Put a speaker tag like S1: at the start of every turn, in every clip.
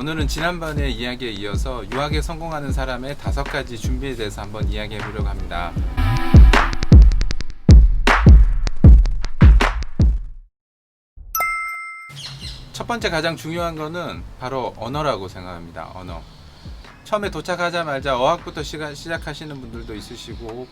S1: 오늘은 지난번에 이야기에 이어서 유학에 성공하는 사람의 5가지 준비에 대해서 한번 이야기해 보려고 합니다. 첫 번째 가장 중요한 거는 바로 언어라고 생각합니다. 언어. 처음에 도착하자마자 어학부터 시작하시는 분들도 있으시고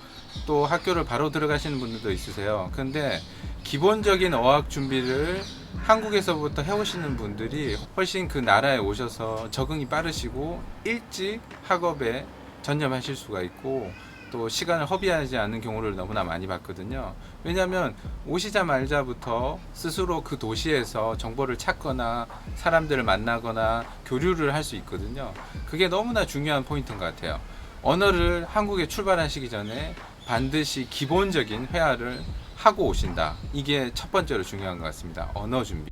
S1: 또 학교를 바로 들어가시는 분들도 있으세요. 근데 기본적인 어학 준비를 한국에서부터 해오시는 분들이 훨씬 그 나라에 오셔서 적응이 빠르시고 일찍 학업에 전념하실 수가 있고 또 시간을 허비하지 않는 경우를 너무나 많이 봤거든요. 왜냐하면 오시자마자부터 스스로 그 도시에서 정보를 찾거나 사람들을 만나거나 교류를 할 수 있거든요. 그게 너무나 중요한 포인트인 것 같아요. 언어를 한국에 출발하시기 전에 반드시 기본적인 회화를 하고 오신다. 이게 첫 번째로 중요한 것 같습니다. 언어 준비.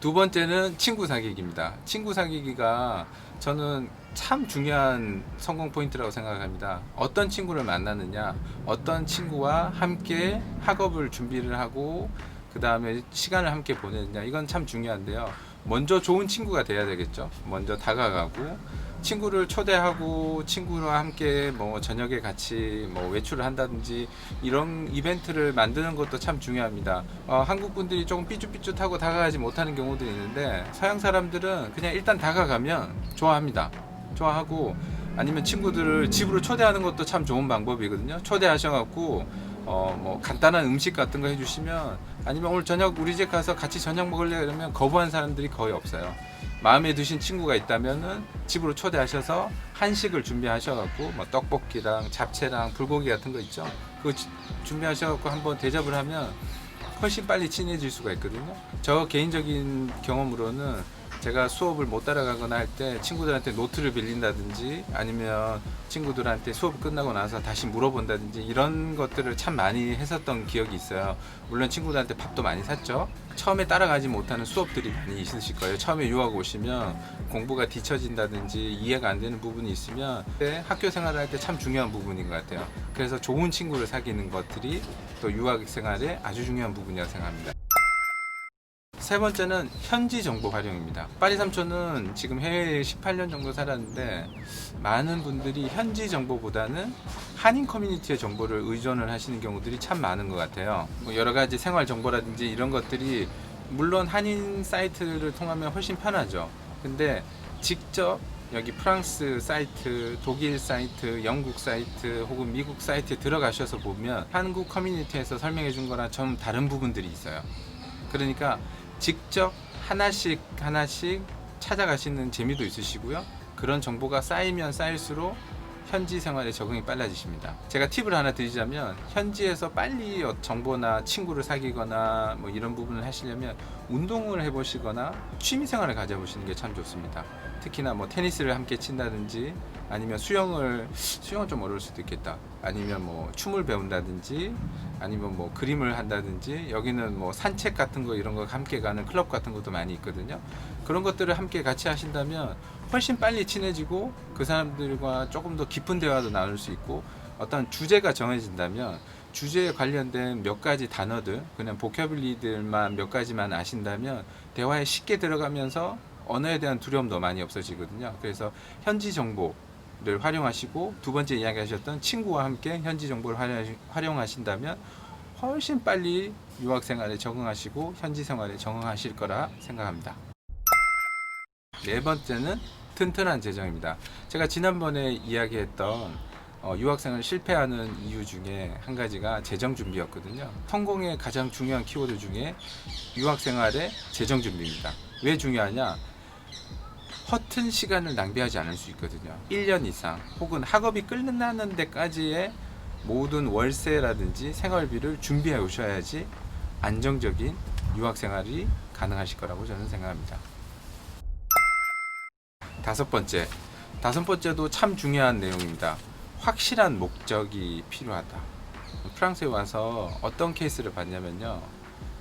S1: 두 번째는 친구 사귀기입니다. 친구 사귀기가 저는 참 중요한 성공 포인트라고 생각합니다. 어떤 친구를 만나느냐, 어떤 친구와 함께 학업을 준비를 하고 그 다음에 시간을 함께 보내느냐, 이건 참 중요한데요. 먼저 좋은 친구가 돼야 되겠죠. 먼저 다가가고 친구를 초대하고 친구와 함께 뭐 저녁에 같이 뭐 외출을 한다든지 이런 이벤트를 만드는 것도 참 중요합니다. 한국 분들이 조금 삐죽삐죽하고 다가가지 못하는 경우들이 있는데 서양 사람들은 그냥 일단 다가가면 좋아합니다. 좋아하고 아니면 친구들을 집으로 초대하는 것도 참 좋은 방법이거든요. 초대하셔갖고 뭐 간단한 음식 같은 거 해주시면 아니면 오늘 저녁 우리 집 가서 같이 저녁 먹을래 이러면 거부한 사람들이 거의 없어요. 마음에 드신 친구가 있다면은 집으로 초대하셔서 한식을 준비하셔갖고 뭐 떡볶이랑 잡채랑 불고기 같은 거 있죠. 그거 준비하셔갖고 한번 대접을 하면 훨씬 빨리 친해질 수가 있거든요. 저 개인적인 경험으로는 제가 수업을 못 따라가거나 할 때 친구들한테 노트를 빌린다든지 아니면 친구들한테 수업 끝나고 나서 다시 물어본다든지 이런 것들을 참 많이 했었던 기억이 있어요. 물론 친구들한테 밥도 많이 샀죠. 처음에 따라가지 못하는 수업들이 많이 있으실 거예요. 처음에 유학 오시면 공부가 뒤처진다든지 이해가 안 되는 부분이 있으면 학교 생활을 할 때 참 중요한 부분인 것 같아요. 그래서 좋은 친구를 사귀는 것들이 또 유학 생활에 아주 중요한 부분이라고 생각합니다. 세 번째는 현지 정보 활용입니다. 파리 삼촌은 지금 해외에 18년 정도 살았는데 많은 분들이 현지 정보보다는 한인 커뮤니티의 정보를 의존을 하시는 경우들이 참 많은 것 같아요. 뭐 여러 가지 생활 정보라든지 이런 것들이 물론 한인 사이트를 통하면 훨씬 편하죠. 근데 직접 여기 프랑스 사이트, 독일 사이트, 영국 사이트 혹은 미국 사이트에 들어가셔서 보면 한국 커뮤니티에서 설명해 준 거랑 좀 다른 부분들이 있어요. 그러니까 직접 하나씩 찾아가시는 재미도 있으시고요. 그런 정보가 쌓이면 쌓일수록 현지 생활에 적응이 빨라지십니다. 제가 팁을 하나 드리자면 현지에서 빨리 정보나 친구를 사귀거나 뭐 이런 부분을 하시려면 운동을 해보시거나 취미 생활을 가져보시는 게 참 좋습니다. 특히나 뭐 테니스를 함께 친다든지 아니면 수영은 좀 어려울 수도 있겠다. 아니면 뭐 춤을 배운다든지 아니면 뭐 그림을 한다든지 여기는 뭐 산책 같은 거 이런 거 함께 가는 클럽 같은 것도 많이 있거든요. 그런 것들을 함께 같이 하신다면 훨씬 빨리 친해지고 그 사람들과 조금 더 깊은 대화도 나눌 수 있고 어떤 주제가 정해진다면 주제에 관련된 몇 가지 단어들 그냥 보캐블리들만 몇 가지만 아신다면 대화에 쉽게 들어가면서 언어에 대한 두려움도 많이 없어지거든요. 그래서 현지 정보를 활용하시고 두 번째 이야기하셨던 친구와 함께 현지 정보를 활용하신다면 훨씬 빨리 유학 생활에 적응하시고 현지 생활에 적응하실 거라 생각합니다. 네 번째는 튼튼한 재정입니다. 제가 지난번에 이야기했던 유학생을 실패하는 이유 중에 한 가지가 재정 준비였거든요. 성공의 가장 중요한 키워드 중에 유학생활의 재정 준비입니다. 왜 중요하냐? 허튼 시간을 낭비하지 않을 수 있거든요. 1년 이상 혹은 학업이 끝나는 데까지의 모든 월세라든지 생활비를 준비해 오셔야지 안정적인 유학생활이 가능하실 거라고 저는 생각합니다. 다섯 번째도 참 중요한 내용입니다. 확실한 목적이 필요하다. 프랑스에 와서 어떤 케이스를 봤냐면요.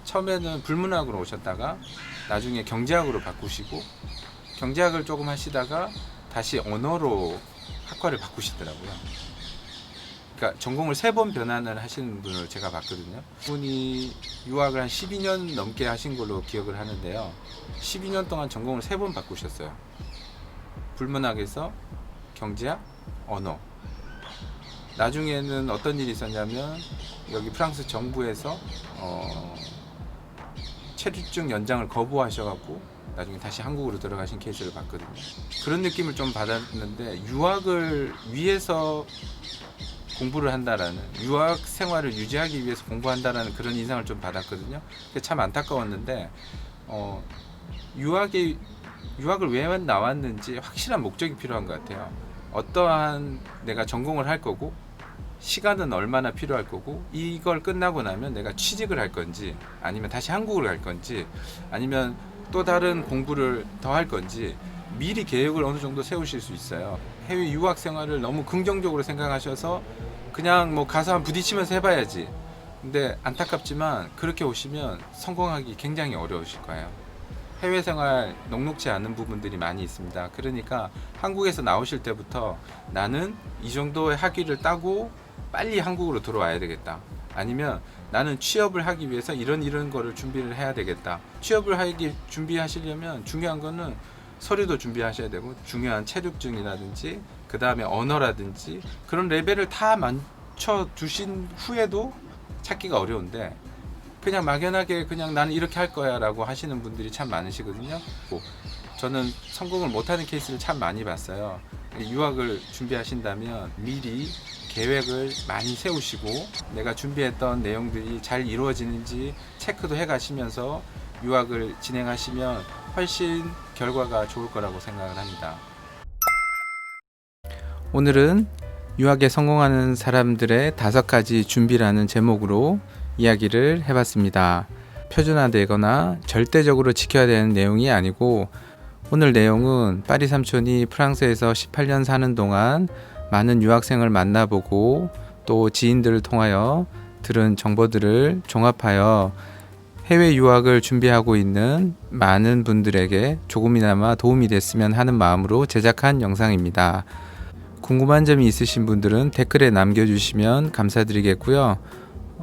S1: 처음에는 불문학으로 오셨다가 나중에 경제학으로 바꾸시고 경제학을 조금 하시다가 다시 언어로 학과를 바꾸시더라고요. 그러니까 전공을 3번 변환을 하시는 분을 제가 봤거든요. 분이 유학을 한 12년 넘게 하신 걸로 기억을 하는데요. 12년 동안 전공을 3번 바꾸셨어요. 불문학에서 경제학, 언어. 나중에는 어떤 일이 있었냐면 여기 프랑스 정부에서 체류증 연장을 거부하셔갖고 나중에 다시 한국으로 들어가신 케이스를 봤거든요. 그런 느낌을 좀 받았는데 유학을 위해서 공부를 한다라는, 유학 생활을 유지하기 위해서 공부한다라는 그런 인상을 좀 받았거든요. 그게 참 안타까웠는데 유학을 왜 나왔는지 확실한 목적이 필요한 것 같아요. 어떠한 내가 전공을 할 거고 시간은 얼마나 필요할 거고 이걸 끝나고 나면 내가 취직을 할 건지 아니면 다시 한국을 갈 건지 아니면 또 다른 공부를 더 할 건지 미리 계획을 어느 정도 세우실 수 있어요. 해외 유학 생활을 너무 긍정적으로 생각하셔서 그냥 뭐 가서 한 부딪히면서 해봐야지. 근데 안타깝지만 그렇게 오시면 성공하기 굉장히 어려우실 거예요. 해외 생활 녹록지 않은 부분들이 많이 있습니다. 그러니까 한국에서 나오실 때부터 나는 이 정도의 학위를 따고 빨리 한국으로 들어와야 되겠다. 아니면 나는 취업을 하기 위해서 이런 거를 준비를 해야 되겠다. 취업을 준비하시려면 중요한 거는 서류도 준비하셔야 되고 중요한 체력증이라든지 그 다음에 언어라든지 그런 레벨을 다 맞춰 두신 후에도 찾기가 어려운데 그냥 막연하게 그냥 나는 이렇게 할 거야 라고 하시는 분들이 참 많으시거든요. 저는 성공을 못하는 케이스를 참 많이 봤어요. 유학을 준비하신다면 미리 계획을 많이 세우시고 내가 준비했던 내용들이 잘 이루어지는지 체크도 해 가시면서 유학을 진행하시면 훨씬 결과가 좋을 거라고 생각을 합니다. 오늘은 유학에 성공하는 사람들의 5가지 준비라는 제목으로 이야기를 해봤습니다. 표준화되거나 절대적으로 지켜야 되는 내용이 아니고 오늘 내용은 파리 삼촌이 프랑스에서 18년 사는 동안 많은 유학생을 만나보고 또 지인들을 통하여 들은 정보들을 종합하여 해외 유학을 준비하고 있는 많은 분들에게 조금이나마 도움이 됐으면 하는 마음으로 제작한 영상입니다. 궁금한 점이 있으신 분들은 댓글에 남겨주시면 감사드리겠고요.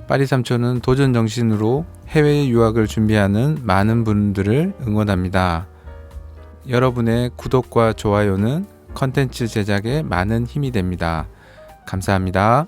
S1: 파리 삼촌은 도전 정신으로 해외 유학을 준비하는 많은 분들을 응원합니다. 여러분의 구독과 좋아요는 컨텐츠 제작에 많은 힘이 됩니다. 감사합니다.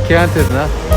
S1: 걔한테나